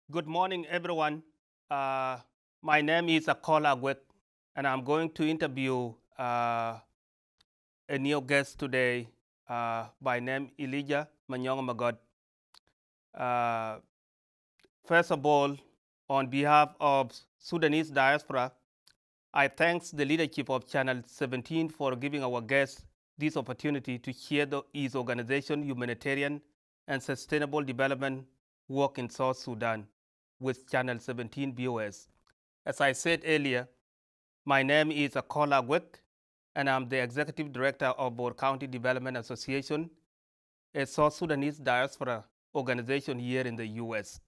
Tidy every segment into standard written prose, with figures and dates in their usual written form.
Good morning, everyone. My name is Akola Agwek, and I'm going to interview a new guest today by name Elijah Manyong Magod. First of all, on behalf of Sudanese diaspora, I thank the leadership of Channel 17 for giving our guest this opportunity to share his organization humanitarian and sustainable development work in South Sudan with Channel 17 viewers. As I said earlier, my name is Akola Agwek, and I'm the Executive Director of Bor County Development Association, a South Sudanese diaspora organization here in the U.S.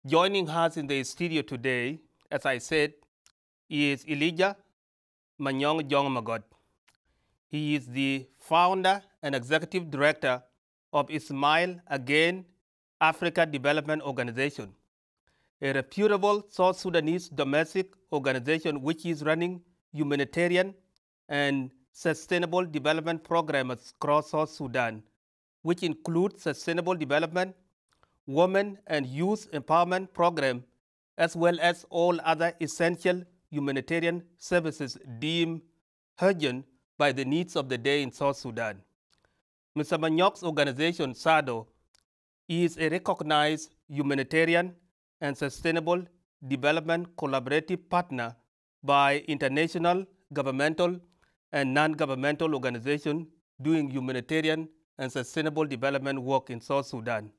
Joining us in the studio today, as I said, is Elijah Manyong Magod. He is the founder and executive director of Smile Again Africa Development Organization, a reputable South Sudanese domestic organization which is running humanitarian and sustainable development programs across South Sudan, which include sustainable development, women and youth empowerment program, as well as all other essential humanitarian services deemed urgent by the needs of the day in South Sudan. Mr. Manyok's organization, SADO, is a recognized humanitarian and sustainable development collaborative partner by international, governmental, and non-governmental organizations doing humanitarian and sustainable development work in South Sudan.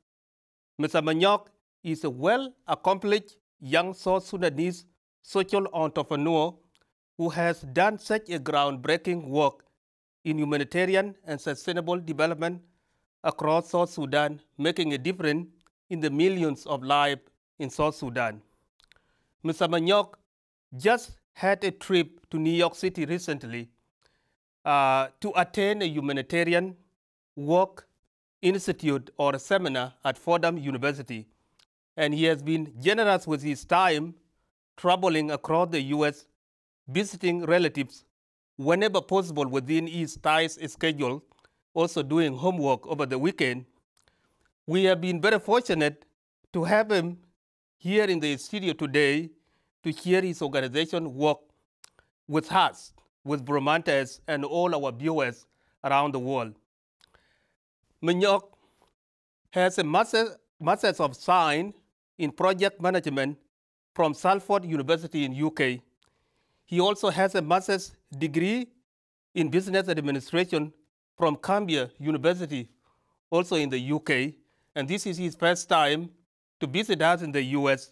Mr. Manyok is a well-accomplished young South Sudanese social entrepreneur who has done such a groundbreaking work in humanitarian and sustainable development across South Sudan, making a difference in the millions of lives in South Sudan. Mr. Manyok just had a trip to New York City recently to attend a humanitarian work institute or a seminar at Fordham University. And he has been generous with his time traveling across the U.S., visiting relatives whenever possible within his tight schedule, also doing homework over the weekend. We have been very fortunate to have him here in the studio today to share his organization work with us, with Bromantes and all our viewers around the world. Manyok has a Master's of Science in Project Management from Salford University in UK. He also has a master's degree in business administration from Cambridge University, also in the UK. And this is his first time to visit us in the US.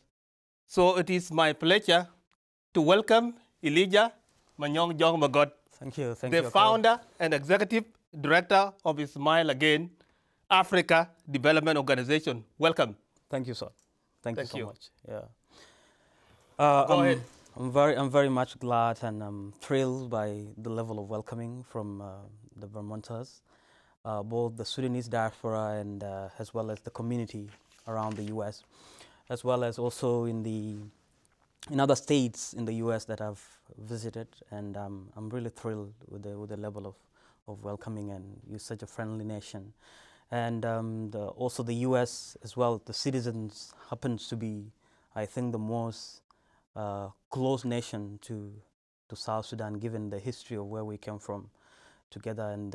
So it is my pleasure to welcome Elijah Manyong Magod, Thank you. the founder and executive director of Smile Again Africa Development Organization. Welcome. Thank you, sir. Thank you so much. Yeah. Go ahead. I'm very much glad and I'm thrilled by the level of welcoming from the Vermonters, both the Sudanese diaspora and as well as the community around the U.S., as well as also in other states in the U.S. that I've visited, and I'm really thrilled with the level of welcoming, and you're such a friendly nation. And also the U.S. as well, the citizens happens to be, I think, the most close nation to South Sudan, given the history of where we came from together and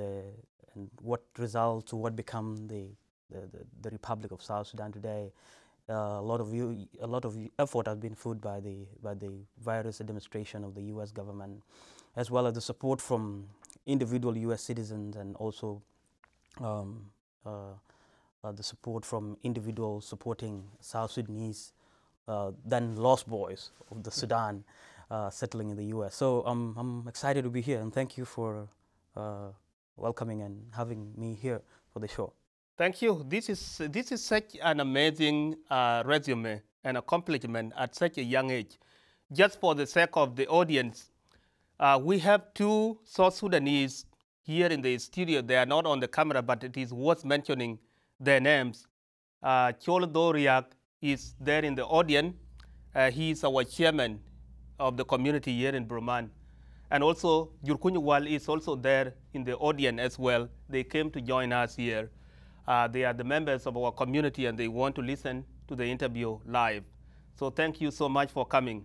what result to what become the Republic of South Sudan today. A lot of effort has been put by the various administration of the U.S. government, as well as the support from individual U.S. citizens, and also the support from individuals supporting South Sudanese, then lost boys of the Sudan settling in the U.S. So I'm excited to be here, and thank you for welcoming and having me here for the show. Thank you. This is such an amazing resume and accomplishment at such a young age. Just for the sake of the audience, we have two South Sudanese here in the studio. They are not on the camera, but it is worth mentioning their names. Chol Doriak is there in the audience. He is our chairman of the community here in Burman. And also, Jurkunyuwal is also there in the audience as well. They came to join us here. They are the members of our community, and they want to listen to the interview live. So thank you so much for coming.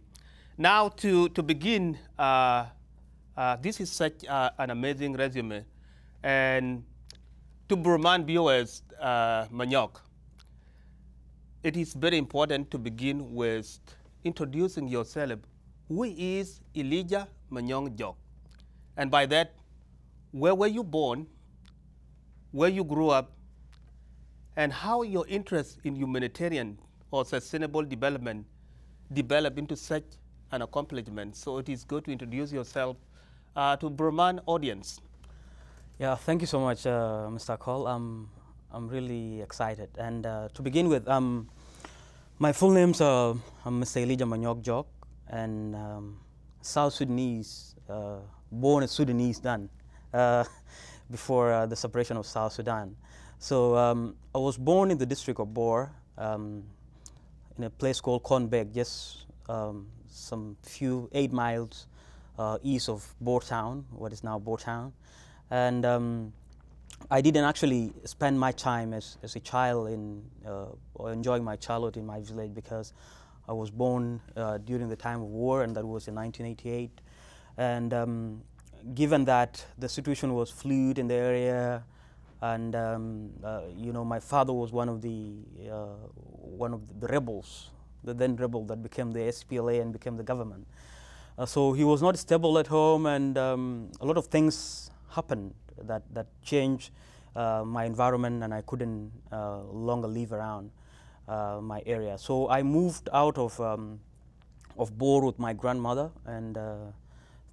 Now to begin, this is such an amazing resume. And to Burman viewers, Manyok, it is very important to begin with introducing yourself. Who is Elijah Manyong Jok? And by that, where were you born, where you grew up, and how your interest in humanitarian or sustainable development developed into such an accomplishment. So it is good to introduce yourself to Burman audience. Yeah, thank you so much, Mr. Cole. I'm really excited. And to begin with, my full name's I'm Mr. Elijah Manyok Jok, and South Sudanese, born as Sudanese then, before the separation of South Sudan. So I was born in the district of Bor, in a place called Konbek, just some few 8 miles east of Bor town, what is now Bor town. And I didn't actually spend my time as a child or enjoying my childhood in my village, because I was born during the time of war, and that was in 1988. And given that the situation was fluid in the area, and you know, my father was one of the rebels, the then rebel that became the SPLA and became the government. So he was not stable at home, and a lot of things happened that changed my environment, and I couldn't longer live around my area. So I moved out of Bor with my grandmother, and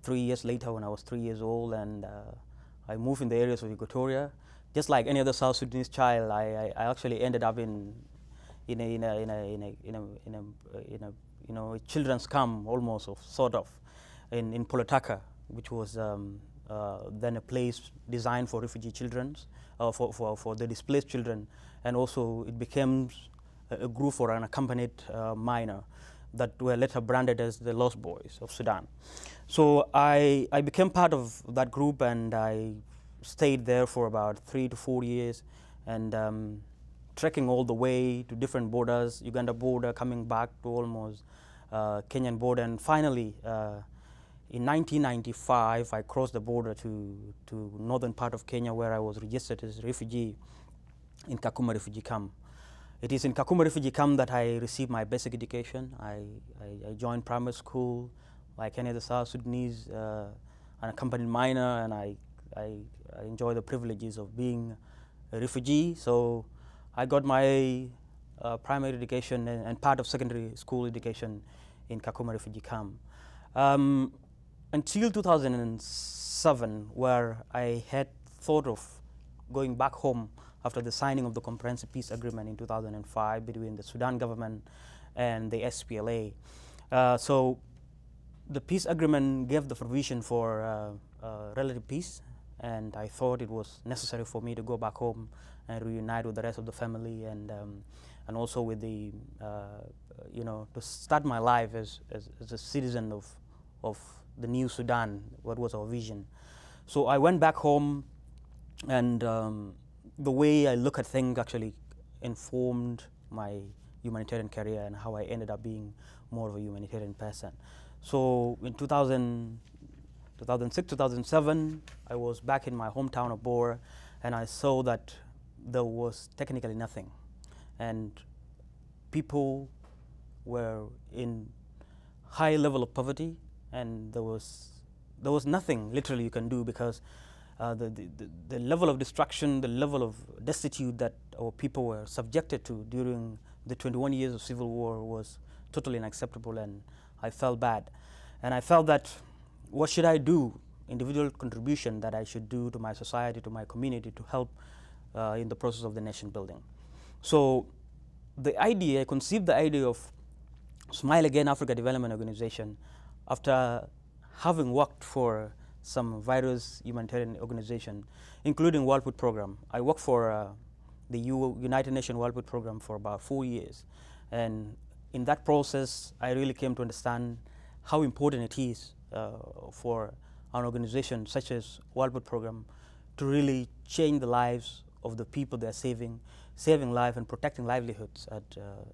3 years later, when I was 3 years old, and I moved in the areas of Equatoria. Just like any other South Sudanese child, I actually ended up in a children's camp, almost, of sort of, in Polotaka, which was then a place designed for refugee children, for the displaced children, and also it became a group for unaccompanied minor that were later branded as the Lost Boys of Sudan. So I became part of that group, and I stayed there for about 3 to 4 years, and trekking all the way to different borders, Uganda border, coming back to almost Kenyan border, and finally in 1995 I crossed the border to northern part of Kenya, where I was registered as a refugee in Kakuma refugee camp. It is in Kakuma refugee camp that I received my basic education. I joined primary school like any other South Sudanese unaccompanied minor, and I enjoy the privileges of being a refugee. So I got my primary education and part of secondary school education in Kakuma refugee camp. Until 2007, where I had thought of going back home after the signing of the Comprehensive Peace Agreement in 2005 between the Sudan government and the SPLA. So the peace agreement gave the provision for relative peace, and I thought it was necessary for me to go back home and reunite with the rest of the family, and also with the, you know, to start my life as a citizen of the new Sudan, what was our vision. So I went back home, and the way I look at things actually informed my humanitarian career and how I ended up being more of a humanitarian person. So in 2006, 2007, I was back in my hometown of Bor, and I saw that there was technically nothing, and people were in high level of poverty, and there was nothing literally you can do, because the level of destruction, the level of destitute that our people were subjected to during the 21 years of civil war was totally unacceptable, and I felt bad. And I felt that, what should I do, individual contribution that I should do to my society, to my community, to help in the process of the nation building. So the idea, I conceived the idea of Smile Again Africa Development Organization after having worked for some various humanitarian organizations, including World Food Program. I worked for the United Nations World Food Program for about 4 years. And in that process, I really came to understand how important it is for an organization such as World Food Program to really change the lives of the people they're saving, saving life and protecting livelihoods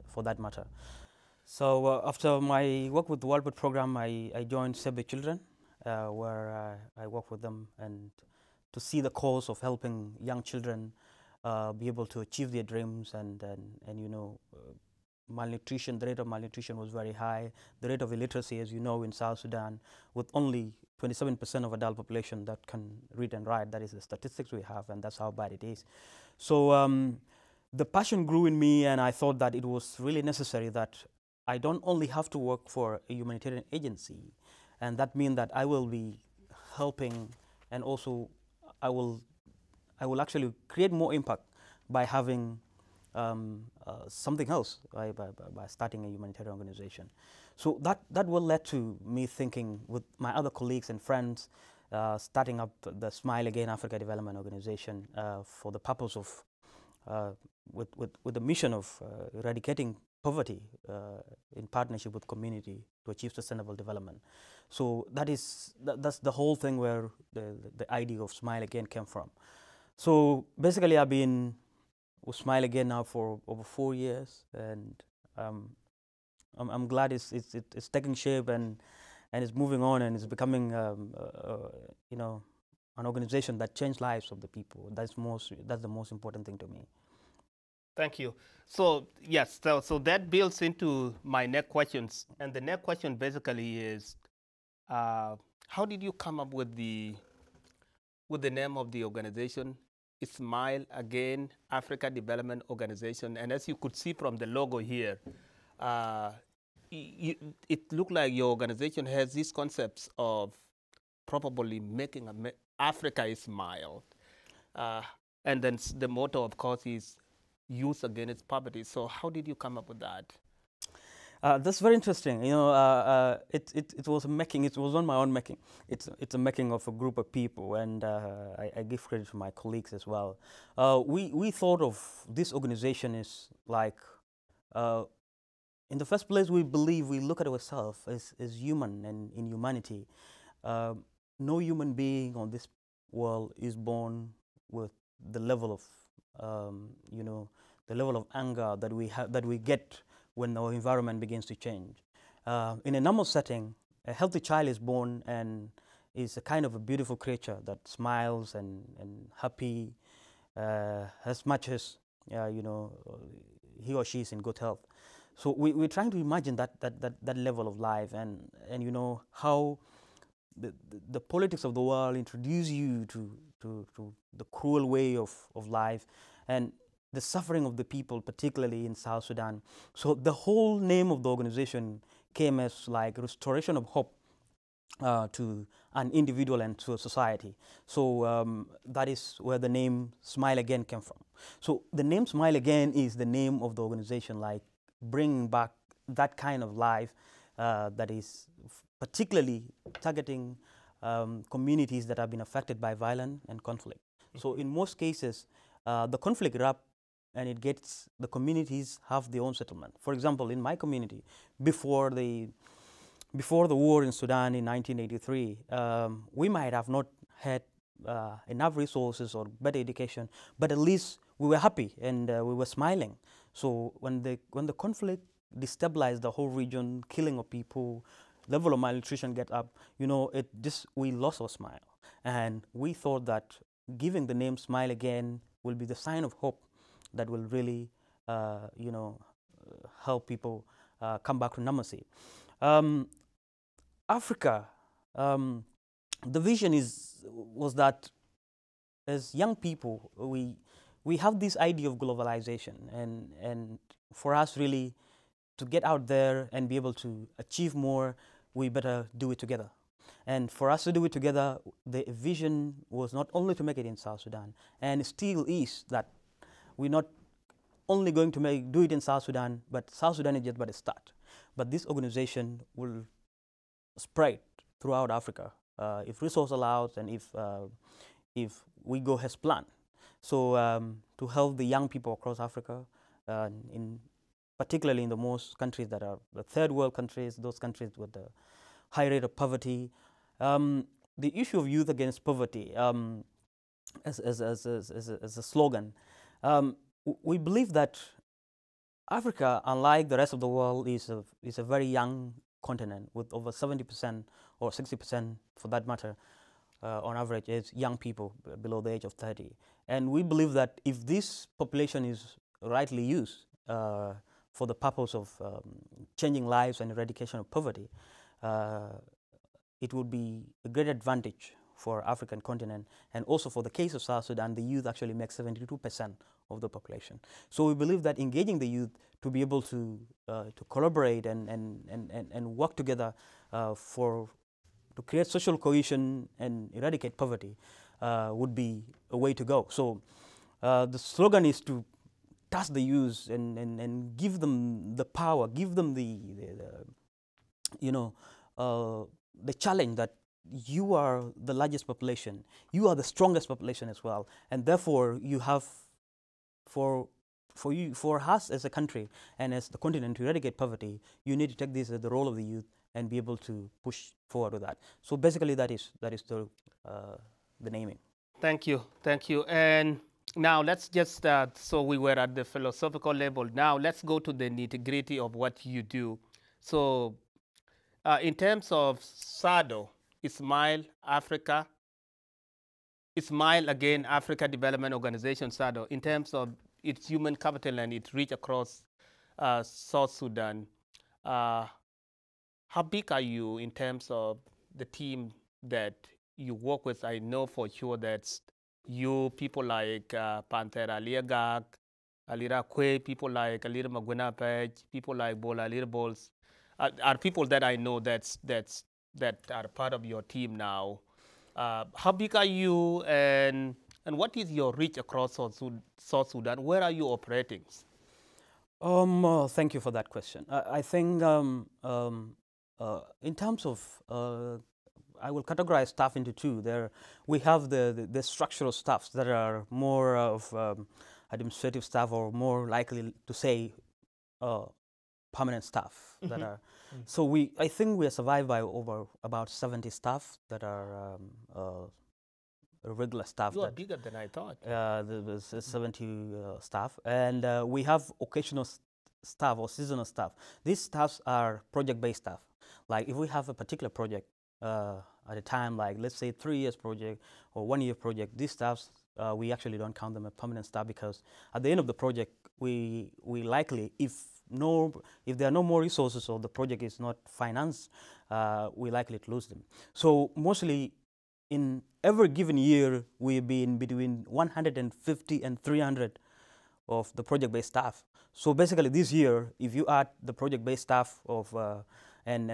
for that matter. So after my work with the World Food Program, I joined Save the Children, where I work with them and to see the cause of helping young children be able to achieve their dreams and you know, malnutrition, the rate of malnutrition was very high. The rate of illiteracy, as you know, in South Sudan, with only 27% of adult population that can read and write, that is the statistics we have, and that's how bad it is. So the passion grew in me, and I thought that it was really necessary that I don't only have to work for a humanitarian agency, and that means that I will be helping, and also I will actually create more impact by having something else by starting a humanitarian organization. So that will lead to me thinking with my other colleagues and friends, starting up the Smile Again Africa Development Organization for the purpose of, with the mission of eradicating poverty in partnership with community to achieve sustainable development. So that's the whole thing where the idea of Smile Again came from. So basically I've been with Smile Again now for over 4 years, and I'm glad it's taking shape and it's moving on, and it's becoming you know, an organization that changes lives of the people. That's the most important thing to me. Thank you. So yes, so that builds into my next questions, and the next question basically is, how did you come up with the name of the organization? Smile Again Africa Development Organization, and as you could see from the logo here, it looked like your organization has these concepts of probably making Africa smile, and then the motto, of course, is youth against poverty. So how did you come up with that? That's very interesting. You know, it was a making. It was on my own making. It's a making of a group of people, and I give credit to my colleagues as well. We thought of this organization as like, in the first place, we look at ourselves as human, and in humanity, no human being on this world is born with the level of you know, the level of anger that we get when our environment begins to change. In a normal setting, a healthy child is born and is a kind of a beautiful creature that smiles and happy as much as you know, he or she is in good health. So we're trying to imagine that level of life, and you know, how the politics of the world introduce you to the cruel way of life and the suffering of the people, particularly in South Sudan. So the whole name of the organization came as like restoration of hope to an individual and to a society. So that is where the name Smile Again came from. So the name Smile Again is the name of the organization, like bringing back that kind of life that is particularly targeting communities that have been affected by violence and conflict. So in most cases, the conflict erupts and it gets, the communities have their own settlement. For example, in my community, before the war in Sudan in 1983, we might have not had enough resources or better education, but at least we were happy and we were smiling. So when the conflict destabilized the whole region, killing of people, level of malnutrition get up, you know, we lost our smile. And we thought that giving the name Smile Again will be the sign of hope that will really, you know, help people come back to normalcy. Africa, the vision was that as young people, we have this idea of globalization, and for us really to get out there and be able to achieve more, we better do it together. And for us to do it together, the vision was not only to make it in South Sudan, and it still is that we're not only going to do it in South Sudan, but South Sudan is just but a start. But this organization will spread throughout Africa if resource allows, and if we go as planned. So to help the young people across Africa, particularly in the most countries that are the third world countries, those countries with the high rate of poverty. The issue of youth against poverty as a slogan, we believe that Africa, unlike the rest of the world, is a very young continent with over 70% or 60%, for that matter, on average, is young people below the age of 30. And we believe that if this population is rightly used for the purpose of changing lives and eradication of poverty, it would be a great advantage for African continent, and also for the case of South Sudan, the youth actually make 72% of the population. So we believe that engaging the youth to be able to collaborate and work together to create social cohesion and eradicate poverty would be a way to go. So the slogan is to touch the youth and give them the power, give them the challenge that you are the largest population, you are the strongest population as well, and therefore you have for us as a country and as the continent to eradicate poverty, you need to take this as the role of the youth and be able to push forward with that. So basically, that is the naming. Thank you, and now let's just so we were at the philosophical level. Now let's go to the nitty-gritty of what you do. So in terms of SADO, Smile Africa Development Organization, SADO, in terms of its human capital and its reach across South Sudan, how big are you in terms of the team that you work with? I know for sure that you, people like Panther Aliagag, Alira Kwe, people like Alira Magwena Page, people like Bola Alira Bols, are people that I know that are part of your team now. How big are you, and what is your reach across South Sudan? Where are you operating? Thank you for that question. I think in terms of, I will categorize staff into two. We have the structural staffs that are more of administrative staff, or more likely to say permanent staff that are. So I think we are survived by over about 70 staff that are regular staff. You are bigger than I thought. There's 70 staff, and we have occasional staff or seasonal staff. These staffs are project-based staff. Like if we have a particular project at a time, like let's say 3 years project or 1 year project, these staffs we actually don't count them as permanent staff, because at the end of the project we likely, if there are no more resources or the project is not financed, we're likely to lose them. So mostly in every given year, we've been between 150 and 300 of the project-based staff. So basically this year, if you add the project-based staff of and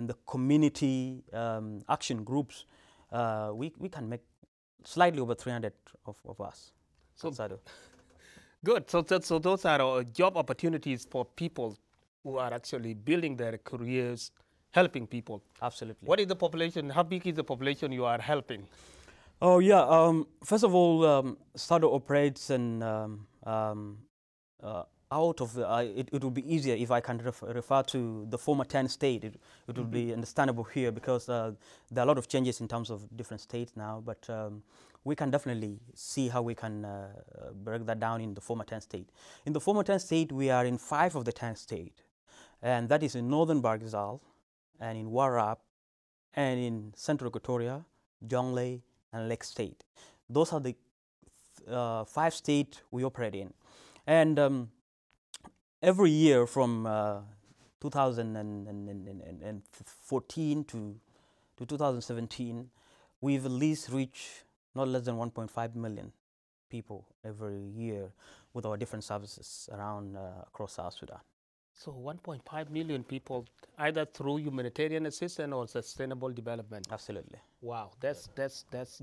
the community action groups, we can make slightly over 300 of us. So good. So those are job opportunities for people who are actually building their careers, helping people. Absolutely. What is the population? How big is the population you are helping? Oh yeah. First of all, SADO operates and out of it would be easier if I can refer to the former 10 states. It would be understandable here, because there are a lot of changes in terms of different states now. But we can definitely see how we can break that down in the former 10 states. In the former 10 states, we are in 5 of the 10 states, and that is in northern Bargazal, and in Warrap, and in Central Equatoria, Jonglei, and Lake State. Those are the 5 states we operate in. And every year from 2014 to 2017, we've at least reached not less than 1.5 million people every year with our different services around across South Sudan. So 1.5 million people, either through humanitarian assistance or sustainable development. Absolutely. Wow, that's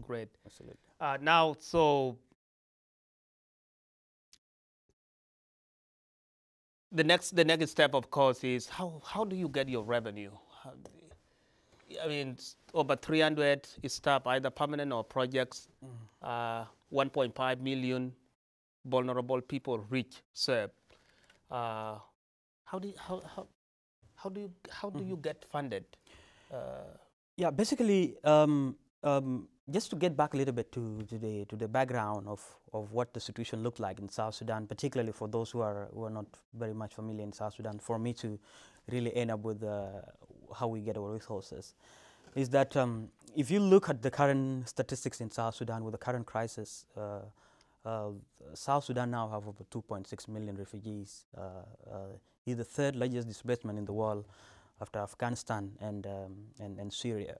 great. Absolutely. Now, so the next step, of course, is how do you get your revenue? I mean, over 300 staff, either permanent or projects. 1.5 million vulnerable people reach served. How do you get funded? Yeah, basically, just to get back a little bit to the background of what the situation looked like in South Sudan, particularly for those who are not very much familiar in South Sudan, for me to really end up with how we get our resources, is that if you look at the current statistics in South Sudan with the current crisis, South Sudan now have over 2.6 million refugees. Is the third largest displacement in the world after Afghanistan and Syria.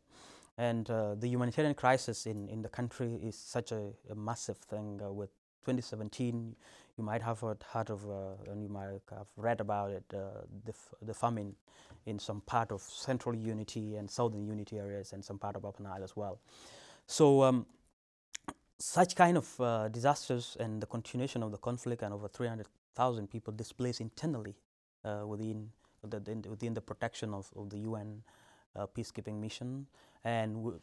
And the humanitarian crisis in the country is such a massive thing. With 2017, you might have heard of, and you might have read about it, the famine in some part of central Unity and southern Unity areas and some part of Upper Nile as well. So such kind of disasters and the continuation of the conflict, and over 300,000 people displaced internally within the protection of the UN peacekeeping mission, and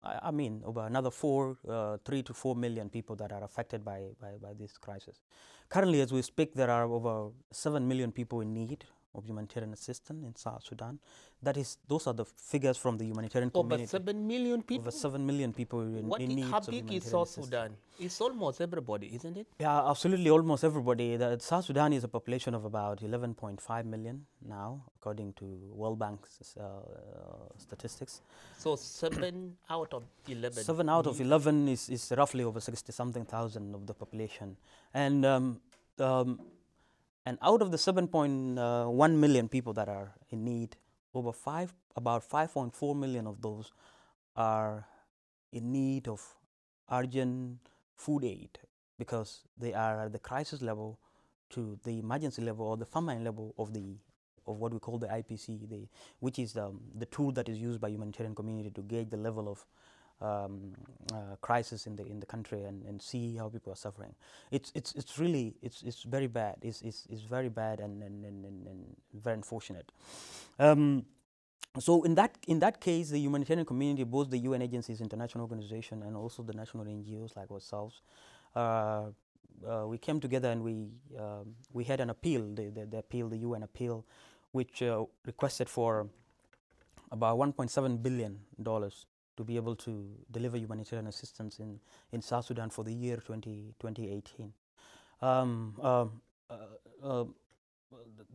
I mean over another 3 to 4 million people that are affected by this crisis. Currently, as we speak, there are over 7 million people in need of humanitarian assistance in South Sudan. Those are the figures from the humanitarian community. Over 7 million people? Over 7 million people in need How of big humanitarian is South assistance. Sudan? It's almost everybody, isn't it? Yeah, absolutely, almost everybody. South Sudan is a population of about 11.5 million now, according to World Bank's statistics. So 7 out of 11. 7 out of 11 is roughly over 60-something thousand of the population. And out of the 7.1 million people that are in need, about 5.4 million of those are in need of urgent food aid, because they are at the crisis level to the emergency level or the famine level of what we call the IPC, which is the tool that is used by humanitarian community to gauge the level of crisis in the country and see how people are suffering. It's very bad. It's very bad and very unfortunate. So in that case, the humanitarian community, both the UN agencies, international organizations, and also the national NGOs like ourselves, we came together and we had an appeal, the UN appeal, which requested for about $1.7 billion to be able to deliver humanitarian assistance in South Sudan for the year 2018.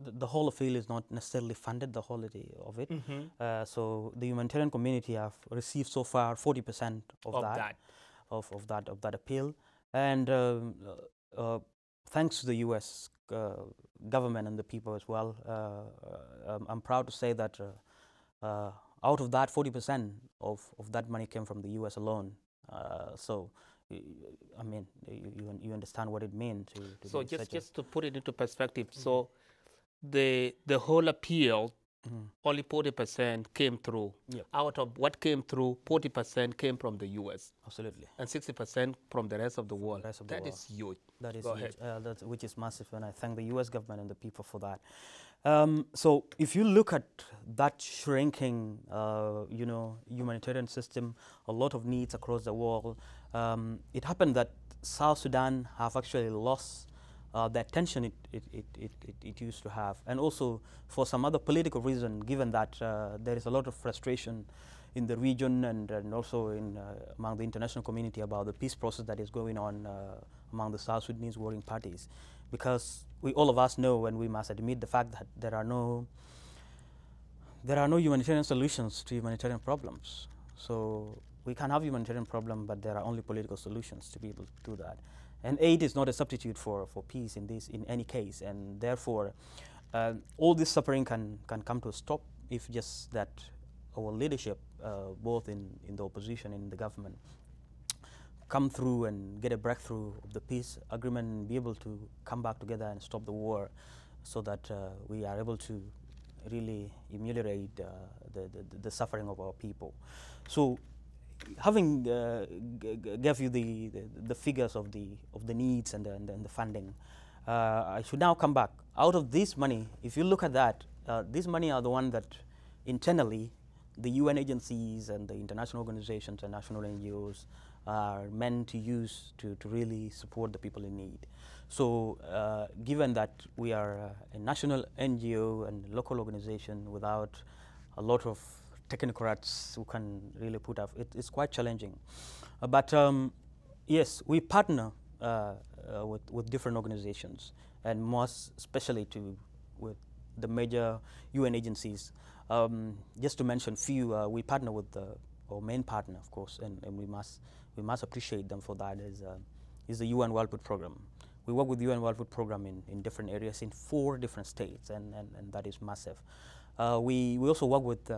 The whole appeal is not necessarily funded, the whole of it. Mm-hmm. So the humanitarian community have received so far 40% of that appeal, and thanks to the U.S. Government and the people as well, I'm proud to say that out of that, 40% of that money came from the U.S. alone. So, I mean, you understand what it means. So just to put it into perspective, mm-hmm. So the whole appeal, mm-hmm. only 40% came through. Yep. Out of what came through, 40% came from the U.S. Absolutely. And 60% from the rest of the world. That is huge. That is huge. Which is massive, and I thank the U.S. government and the people for that. So if you look at that shrinking, humanitarian system, a lot of needs across the world, it happened that South Sudan have actually lost the attention it used to have, and also for some other political reason, given that there is a lot of frustration in the region and also among the international community about the peace process that is going on among the South Sudanese warring parties, because all of us know, and we must admit the fact that there are no humanitarian solutions to humanitarian problems. So we can have humanitarian problem, but there are only political solutions to be able to do that. And aid is not a substitute for peace in any case, and therefore all this suffering can come to a stop if just that our leadership, both in the opposition and in the government, come through and get a breakthrough of the peace agreement and be able to come back together and stop the war, so that we are able to really ameliorate the suffering of our people. So, having gave you the figures of the needs and the funding, I should now come back. Out of this money, if you look at that, this money are the one that internally the UN agencies and the international organizations and national NGOs are meant to use to really support the people in need. So given that we are a national NGO and local organization without a lot of technocrats who can really put up. It's quite challenging. But yes, we partner with different organizations, and most especially with the major UN agencies. Just to mention few, we partner with our main partner, of course, and we must appreciate them for that. Is the UN World Food Program. We work with the UN World Food Program in different areas in 4 different states, and that is massive. We also work with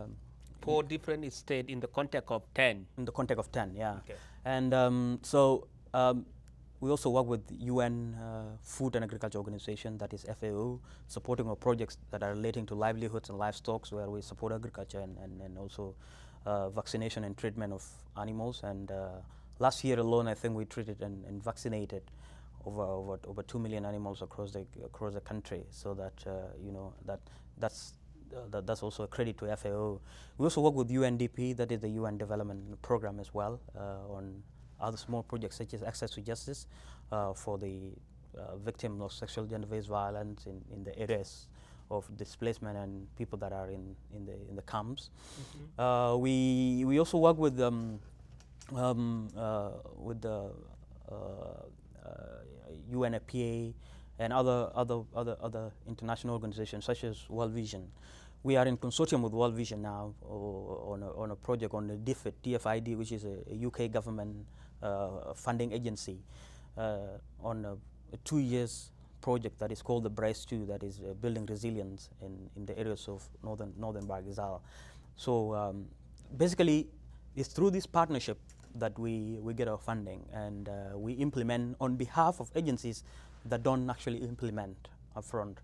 4 different states in the context of 10. In the context of 10, yeah. Okay. And we also work with UN Food and Agriculture Organization, that is FAO, supporting our projects that are relating to livelihoods and livestock, where we support agriculture and also vaccination and treatment of animals. And last year alone, I think we treated and vaccinated over 2 million animals across the country. So that that's also a credit to FAO. We also work with UNDP, that is the UN Development Program as well, on other small projects such as access to justice for the victims of sexual gender-based violence in the areas of displacement and people that are in the camps. Mm-hmm. We also work with the UNFPA and other international organizations such as World Vision. We are in consortium with World Vision now on a project on the DFID, which is a UK government funding agency, on a 2 years project that is called the Brace 2, that is building resilience in the areas of northern Bargazal. So basically, it's through this partnership that we get our funding, and we implement on behalf of agencies that don't actually implement upfront.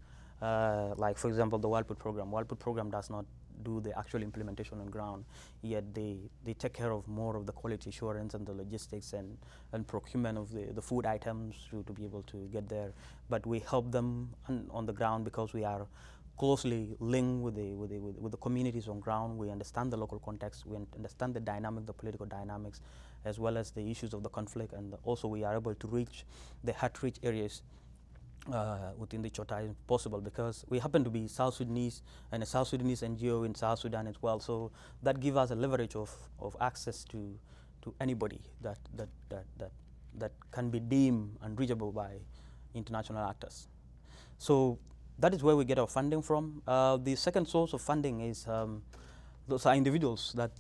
Like, for example, the World Food Program. World Food Program does not do the actual implementation on ground, yet they take care of more of the quality assurance and the logistics and procurement of the food items to be able to get there. But we help them on the ground because we are closely linked with the communities on ground. We understand the local context, we understand the dynamic, the political dynamics, as well as the issues of the conflict, and also we are able to reach the hard-to-reach areas within the short time possible, because we happen to be South Sudanese and a South Sudanese NGO in South Sudan as well. So that gives us a leverage of access to anybody that can be deemed unreachable by international actors. So that is where we get our funding from. The second source of funding is those are individuals that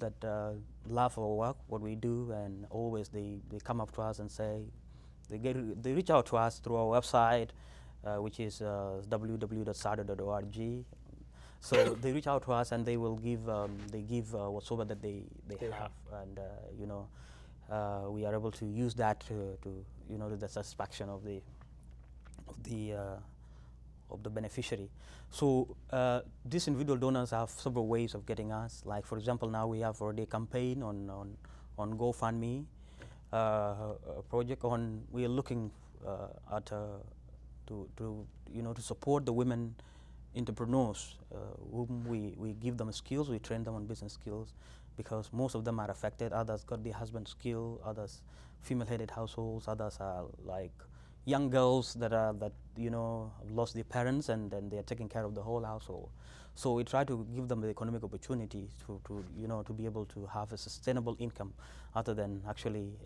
love our work, what we do, and always they come up to us and say, they reach out to us through our website, which is www.sada.org. So they reach out to us and they will give whatsoever that they have, and we are able to use that to the satisfaction of the beneficiary. So these individual donors have several ways of getting us. Like, for example, now we have already a campaign on GoFundMe project. We are looking at to support the women entrepreneurs, whom we give them skills, we train them on business skills, because most of them are affected. Others got their husband's skill, others female-headed households, others are like young girls that lost their parents and then they are taking care of the whole household. So we try to give them the economic opportunity to be able to have a sustainable income, other than actually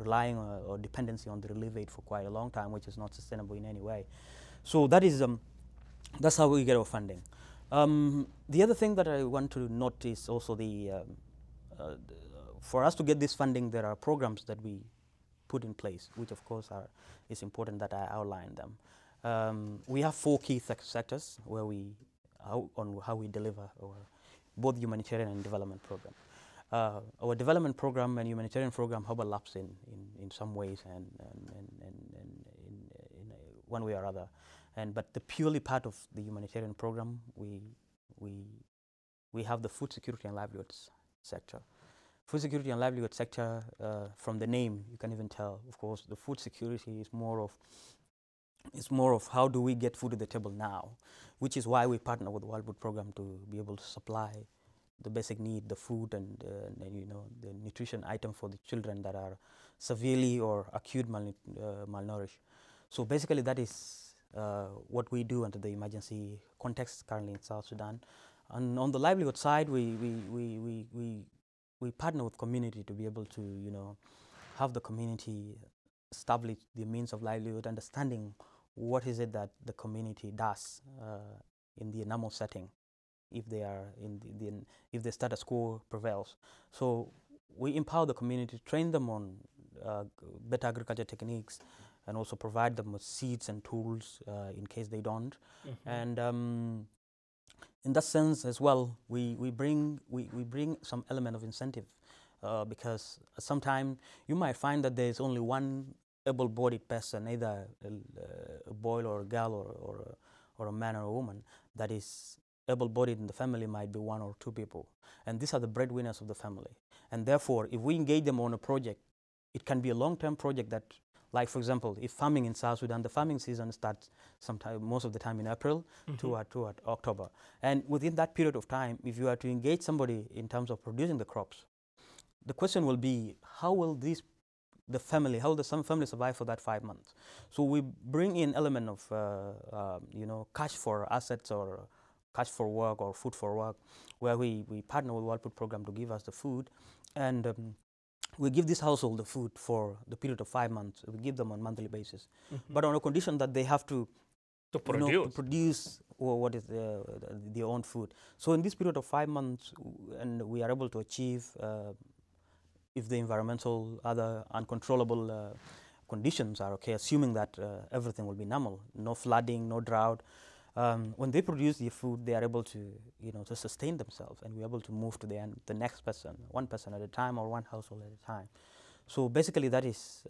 relying or dependency on the relief aid for quite a long time, which is not sustainable in any way. So that is that's how we get our funding. The other thing that I want to note is also for us to get this funding, there are programs that we put in place, which of course is important that I outline them. We have 4 key sectors where how we deliver both humanitarian and development program. Our development program and humanitarian program overlaps in some ways and in one way or other. But the purely part of the humanitarian program, we have the food security and livelihoods sector. Food security and livelihood sector, from the name, you can even tell, of course, the food security is more of how do we get food to the table now, which is why we partner with the World Food Program to be able to supply the basic need, the food and the nutrition item for the children that are severely or acute malnourished. So basically that is what we do under the emergency context currently in South Sudan. And on the livelihood side, we partner with community to be able to, have the community establish the means of livelihood, understanding what is it that the community does in the normal setting if they are if the status quo prevails. So we empower the community, train them on better agriculture techniques, and also provide them with seeds and tools in case they don't. And in that sense as well, we bring some element of incentive because sometimes you might find that there is only one able-bodied person, either a boy or a girl or a man or a woman, that is able-bodied in the family. Might be one or two people, and these are the breadwinners of the family. And therefore, if we engage them on a project, it can be a long-term project that, like for example, if farming in South Sudan, the farming season starts sometime, most of the time in April toward October. And within that period of time, if you are to engage somebody in terms of producing the crops, the question will be, how will some family survive for that 5 months? So we bring in element of, cash for assets or cash for work or food for work, where we partner with World Food Program to give us the food, and we give this household the food for the period of 5 months. We give them on a monthly basis, but on a condition that they have to produce what is their own food. So in this period of 5 months, and we are able to achieve, if the environmental other uncontrollable conditions are okay, assuming that everything will be normal, no flooding, no drought. When they produce the food, they are able to, to sustain themselves, and we're able to move to the next person, one person at a time or one household at a time. So basically, that is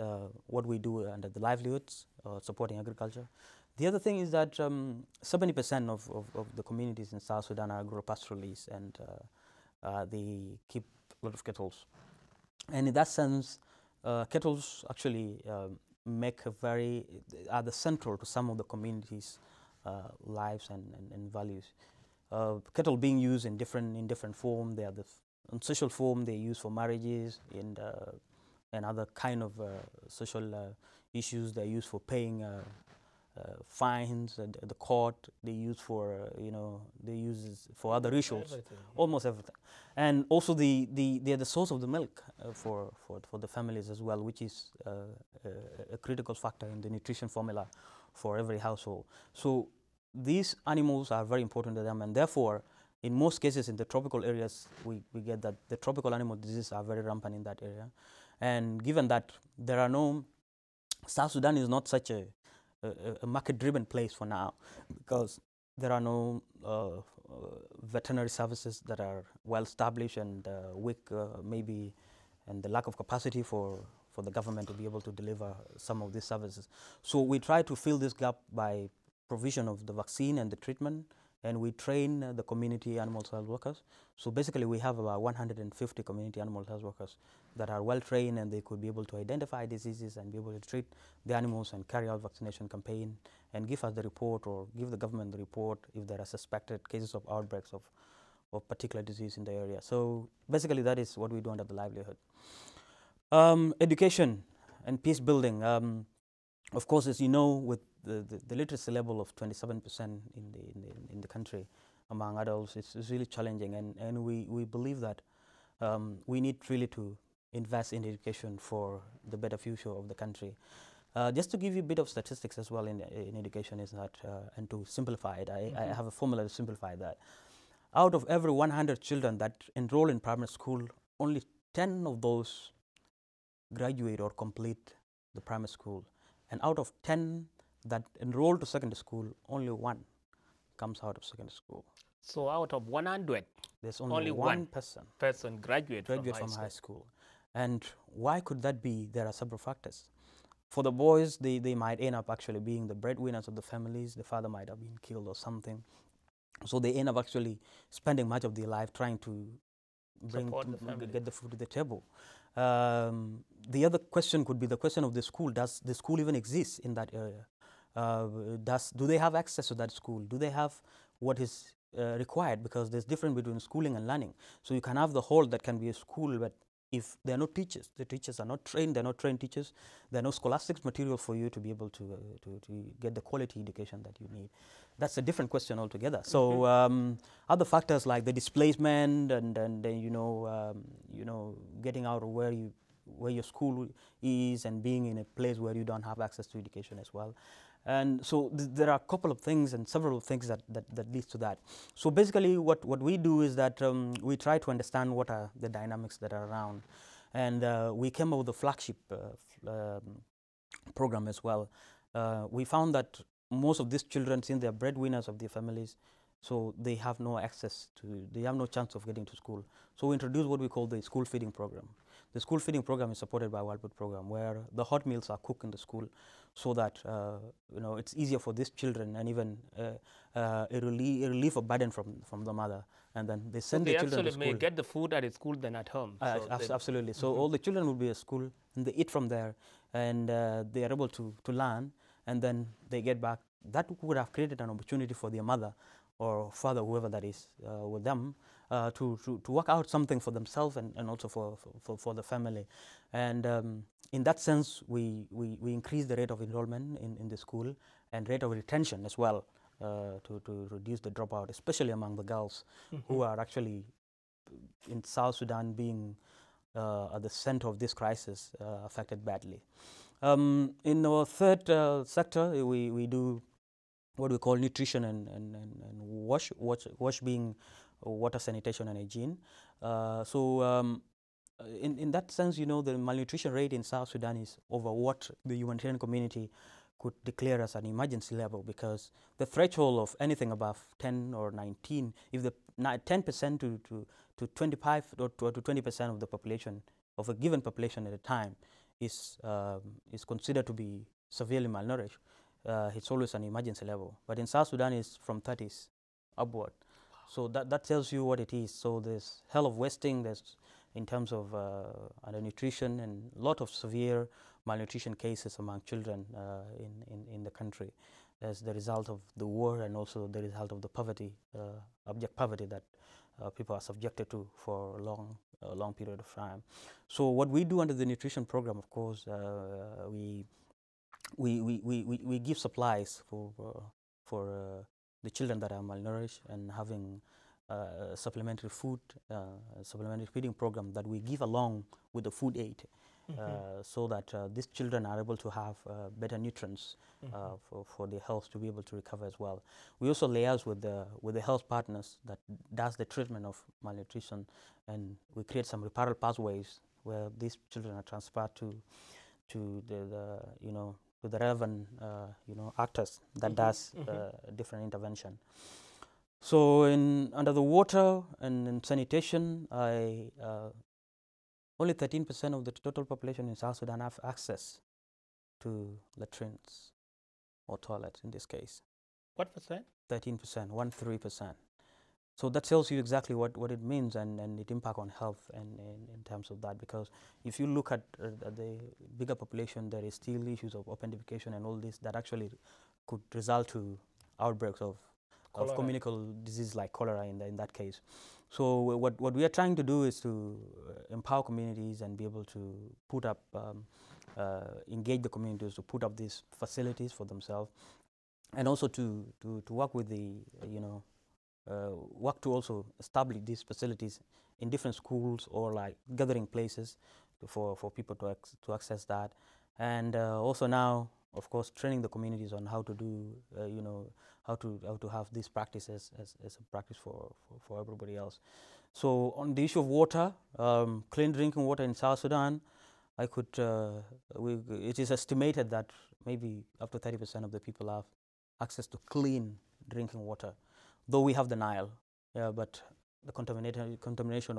what we do under the livelihoods, supporting agriculture. The other thing is that 70% of the communities in South Sudan are agro-pastoralists, and they keep a lot of cattle. And in that sense, cattle actually are the central to some of the communities' lives and values. Cattle being used in different form. They are in social form. They are used for marriages and other kind of social issues. They are used for paying fines at the court. They use for for other rituals. Everything. Almost everything. And also they are the source of the milk for the families as well, which is a critical factor in the nutrition formula for every household. So these animals are very important to them, and therefore, in most cases in the tropical areas, we get that the tropical animal diseases are very rampant in that area. And given that there are South Sudan is not such a market-driven place for now, because there are no veterinary services that are well established, and weak maybe, and the lack of capacity for the government to be able to deliver some of these services. So we try to fill this gap by provision of the vaccine and the treatment, and we train the community animal health workers. So basically we have about 150 community animal health workers that are well trained, and they could be able to identify diseases and be able to treat the animals and carry out vaccination campaign and give us the report, or give the government the report if there are suspected cases of outbreaks of particular disease in the area. So basically that is what we do under the livelihood. Education and peace building. Of course, as you know, with the literacy level of 27% in the country among adults, it's really challenging, and we believe that we need really to invest in education for the better future of the country. Just to give you a bit of statistics as well in education is that, and to simplify it, I have a formula to simplify that. Out of every 100 children that enroll in primary school, only 10 of those graduate or complete the primary school. And out of 10 that enroll to secondary school, only 1 comes out of secondary school. So out of 100, there's only one person graduate from high school. And why could that be? There are several factors. For the boys, they might end up actually being the breadwinners of the families. The father might have been killed or something. So they end up actually spending much of their life trying to get the food to the table. The other question could be the question of the school. Does the school even exist in that area? Do they have access to that school? Do they have what is required? Because there's difference between schooling and learning. So you can have the whole that can be a school, but if there are no teachers, the teachers are not trained, they're not trained teachers, there are no scholastics material for you to be able to get the quality education that you need. That's a different question altogether. So other factors like the displacement and getting out of where your school is and being in a place where you don't have access to education as well. And so there are a couple of things and several things that leads to that. So basically what we do is that we try to understand what are the dynamics that are around. And we came up with a flagship program as well. We found that most of these children, since they are breadwinners of their families, so they have no chance of getting to school. So we introduced what we call the school feeding program. The school feeding program is supported by a World Food Program, where the hot meals are cooked in the school, so that it's easier for these children, and even a relief of burden from the mother. And then they send the children to school. They actually may get the food at school than at home. Absolutely. So all the children will be at school, and they eat from there, and they are able to learn, and then they get back. That would have created an opportunity for their mother or father, whoever that is, with them, to work out something for themselves and also for the family. And in that sense, we increase the rate of enrollment in the school and rate of retention as well, to reduce the dropout, especially among the girls, who are actually in South Sudan being at the center of this crisis, affected badly. In our third sector, we do what we call nutrition and wash being water, sanitation, and hygiene. In that sense, the malnutrition rate in South Sudan is over what the humanitarian community could declare as an emergency level, because the threshold of anything above 10 or 19, if the 10% to 25 or to 20% of the population, of a given population at a time, is considered to be severely malnourished, it's always an emergency level. But in South Sudan, it's from 30s upward. So that tells you what it is. So there's hell of wasting, there's in terms of undernutrition, and a lot of severe malnutrition cases among children in the country as the result of the war, and also the result of the poverty, abject poverty that people are subjected to for a long period of time. So what we do under the nutrition program, of course, we give supplies for the children that are malnourished, and having supplementary food, supplementary feeding program that we give along with the food aid, so that these children are able to have better nutrients for their health, to be able to recover as well. We also liaise with the health partners that does the treatment of malnutrition, and we create some referral pathways where these children are transferred to the relevant actors that does different intervention. So under the water and in sanitation, only 13% of the total population in South Sudan have access to latrines or toilets in this case. What percent? 13%, 13%. So that tells you exactly what it means and its impact on health and in terms of that, because if you look at the bigger population, there is still issues of open defecation and all this that actually could result to outbreaks of communicable disease like cholera in that case. So what we are trying to do is to empower communities and be able to put up, engage the communities to put up these facilities for themselves, and also to work with the, work to also establish these facilities in different schools or like gathering places for people to access that. And also now, of course, training the communities on how to do, how to have these practices as a practice for everybody else. So on the issue of water, clean drinking water in South Sudan, it is estimated that maybe up to 30% of the people have access to clean drinking water, though we have the Nile, but the contamination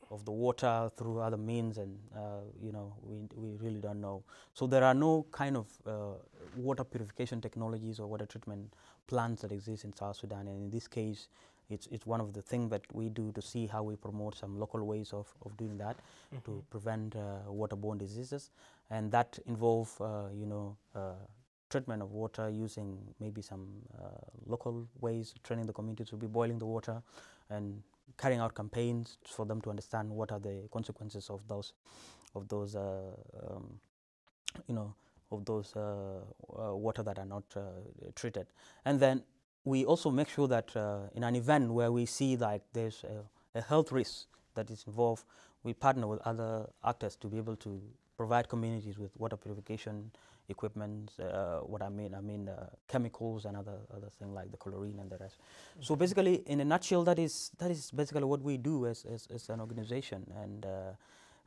of the water through other means, and we really don't know. So there are no kind of water purification technologies or water treatment plants that exist in South Sudan, and in this case, it's one of the things that we do to see how we promote some local ways of doing that to prevent waterborne diseases, and that involve treatment of water using maybe some local ways, training the community to be boiling the water, and carrying out campaigns for them to understand what are the consequences of those water that are not treated. And then we also make sure that in an event where we see like there's a health risk that is involved, we partner with other actors to be able to provide communities with water purification equipment. What I mean chemicals and other things like the chlorine and the rest. Mm-hmm. So basically, in a nutshell, that is basically what we do as an organization.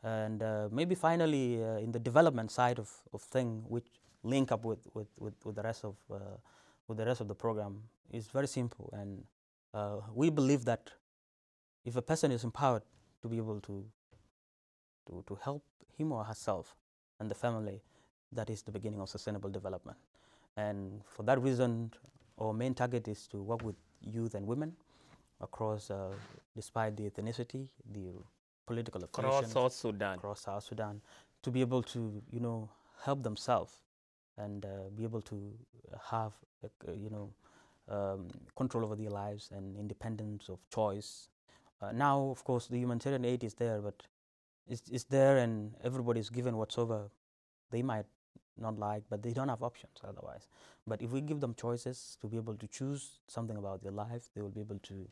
And maybe finally, in the development side of thing, which link up with the rest of the program, is very simple. And we believe that if a person is empowered to be able to help him or herself and the family, that is the beginning of sustainable development. And for that reason, our main target is to work with youth and women across, despite the ethnicity, the political affiliations, across South Sudan, to be able to, help themselves and be able to have, control over their lives and independence of choice. Now, of course, the humanitarian aid is there, but it's there, and everybody is given whatsoever they might not like, but they don't have options otherwise. But if we give them choices to be able to choose something about their life, they will be able to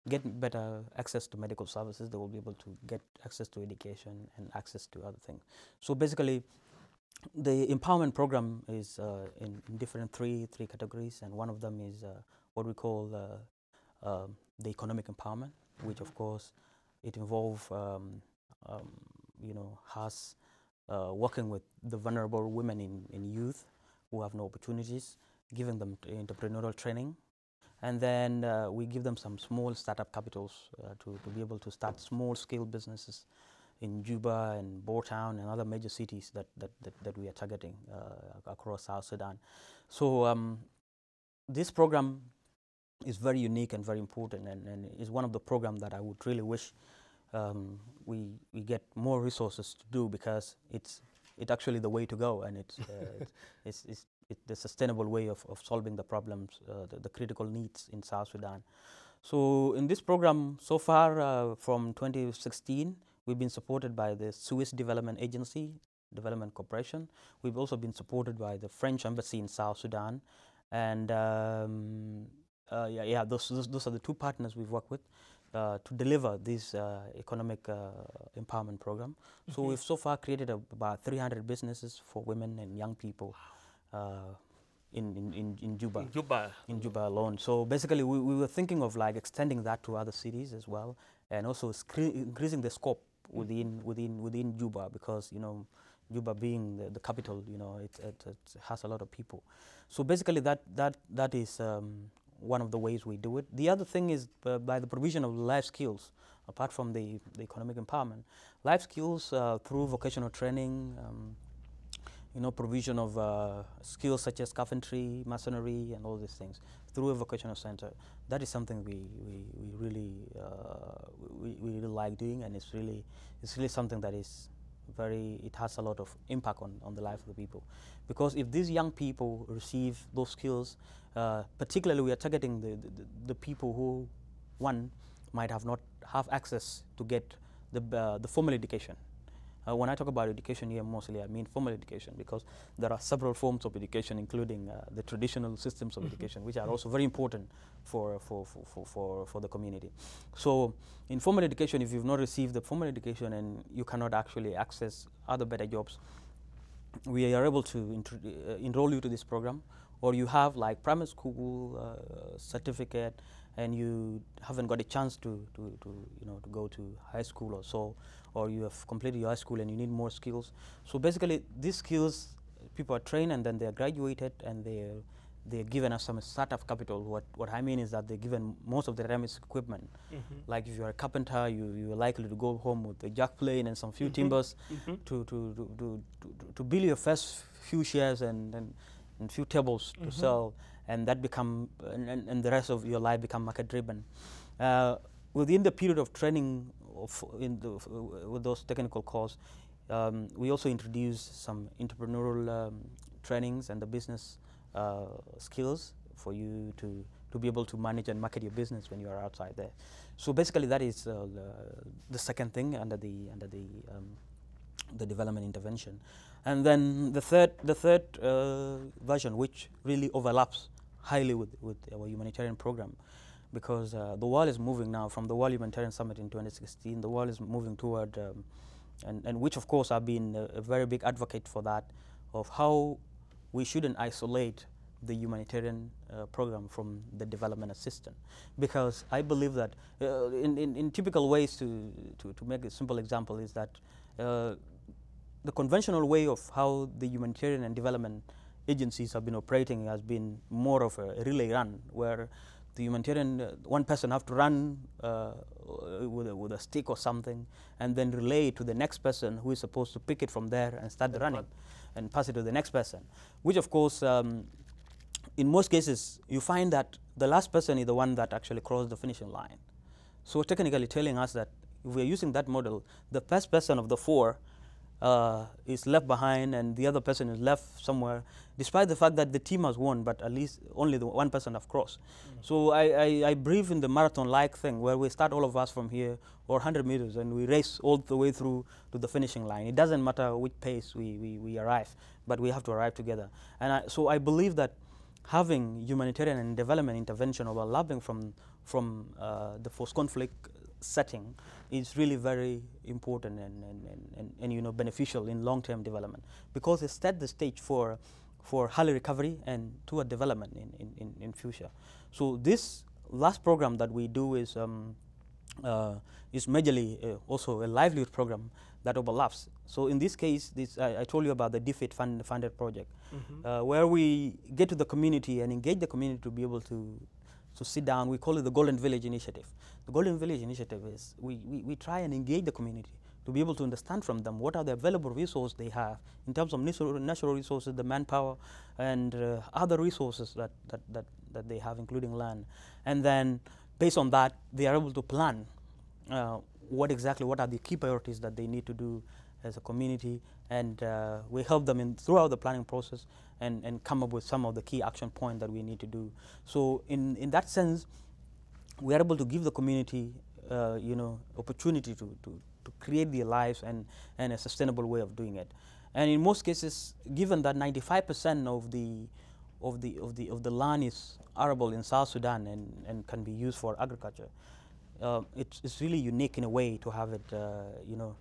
get better access to medical services. They will be able to get access to education and access to other things. So basically, the empowerment program is in different three categories, and one of them is what we call the economic empowerment, which of course it involves has working with the vulnerable women in youth who have no opportunities, giving them entrepreneurial training, and then we give them some small startup capitals to be able to start small-scale businesses in Juba and Boertown and other major cities that we are targeting across South Sudan. So this program is very unique and very important, and is one of the programs that I would really wish we get more resources to do, because it's actually the way to go, and it's the sustainable way of solving the problems, the critical needs in South Sudan. So in this program, so far from 2016, we've been supported by the Swiss Development Agency, Development Corporation. We've also been supported by the French Embassy in South Sudan, and those are the two partners we've worked with to deliver this economic empowerment program. So we've so far created about 300 businesses for women and young people in Juba. In Juba alone. So basically, we were thinking of like extending that to other cities as well, and also increasing the scope within Juba, because Juba being the capital, it has a lot of people. So basically, that is one of the ways we do it. The other thing is by the provision of life skills, apart from the economic empowerment. Life skills through vocational training, provision of skills such as carpentry, masonry, and all these things through a vocational center. That is something we really like doing, and it's really something that is it has a lot of impact on the life of the people. Because if these young people receive those skills, particularly we are targeting the people who, one, might not have access to get the formal education. When I talk about education here, mostly I mean formal education, because there are several forms of education, including the traditional systems of education, which are also very important for the community. So in formal education, if you've not received the formal education and you cannot actually access other better jobs, we are able to enroll you to this program. Or you have like primary school certificate, and you haven't got a chance to go to high school or so, or you have completed your high school and you need more skills. So basically, these skills, people are trained and then they are graduated, and they're given us some startup capital. What I mean is that they're given most of the requisite equipment. Like if you're a carpenter, you're likely to go home with a jack plane and some few timbers to build your first few shares and few tables to sell, and that become and the rest of your life become market driven. Within the period of training with those technical courses, we also introduce some entrepreneurial trainings and the business skills for you to be able to manage and market your business when you are outside there. So basically, that is the second thing under the development intervention. And then the third version, which really overlaps highly with our humanitarian program, because the world is moving now from the World Humanitarian Summit in 2016. The world is moving toward, and which of course I've been a very big advocate for that, of how we shouldn't isolate the humanitarian program from the development assistance, because I believe that in typical ways, to make a simple example, is that the conventional way of how the humanitarian and development agencies have been operating has been more of a relay run, where the humanitarian, one person have to run with a stick or something, and then relay to the next person who is supposed to pick it from there and start the running and pass it to the next person, which of course, in most cases, you find that the last person is the one that actually crossed the finishing line. So technically telling us that if we are using that model, the first person of the four is left behind and the other person is left somewhere, despite the fact that the team has won, but at least only the one person have crossed. So I believe in the marathon-like thing, where we start all of us from here, or 100 meters, and we race all the way through to the finishing line. It doesn't matter which pace we arrive, but we have to arrive together. And so I believe that having humanitarian and development intervention overlapping from the post-conflict setting is really very important and you know, beneficial in long-term development, because it sets the stage for early recovery and toward development in future. So this last program that we do is majorly also a livelihood program that overlaps. So in this case, I told you about the DFID funded project, where we get to the community and engage the community to be able to sit down. We call it the Golden Village Initiative. The Golden Village Initiative is we try and engage the community to be able to understand from them what are the available resources they have in terms of natural resources, the manpower, and other resources that they have, including land. And then based on that, they are able to plan what are the key priorities that they need to do as a community, and we help them throughout the planning process and come up with some of the key action points that we need to do. So in that sense, we are able to give the community you know, opportunity to create their lives and a sustainable way of doing it. And in most cases, given that 95% of the land is arable in South Sudan and can be used for agriculture, it's really unique in a way to have it, you know,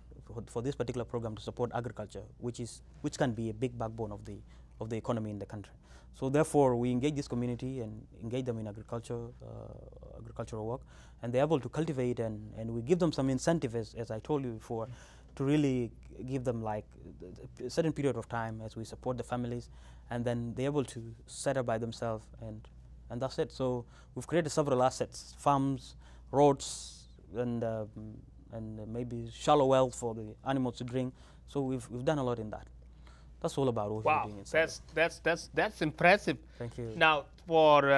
for this particular program to support agriculture, which can be a big backbone of the economy in the country. So therefore, we engage this community and engage them in agricultural work, and they're able to cultivate, and we give them some incentive, as I told you before, to really give them like a certain period of time as we support the families, and then they're able to set up by themselves, and that's it. So we've created several assets: farms, roads, and maybe shallow wells for the animals to drink. So we've done a lot in that. That's all about what we're doing inside. That's impressive. Thank you. Now, for